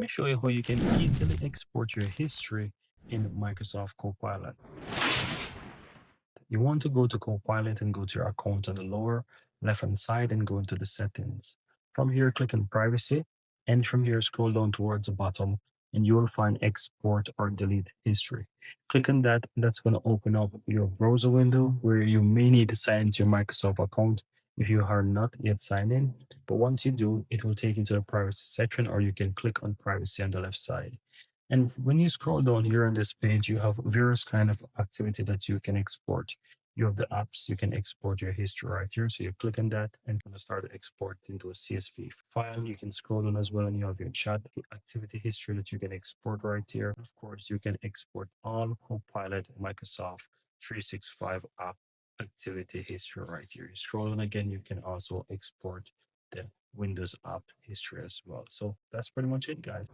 me show you how you can easily export your history in Microsoft Copilot. You want to go to Copilot and go to your account on the lower left-hand side and go into the settings. From here, click on privacy, and from here, scroll down towards the bottom, and you will find export or delete history. Click on that, and that's going to open up your browser window where you may need to sign into your Microsoft account if you are not yet signed in. But once you do, it will take you to the privacy section, or you can click on privacy on the left side. And when you scroll down here on this page, you have various kind of activity that you can export. You have the apps, you can export your history right here. So you click on that and gonna start to export into a CSV file. You can scroll down as well and you have your chat activity history that you can export right here. Of course, you can export all Copilot Microsoft 365 app activity history right here. You scroll on again, you can also export the Windows app history as well. So that's pretty much it, guys.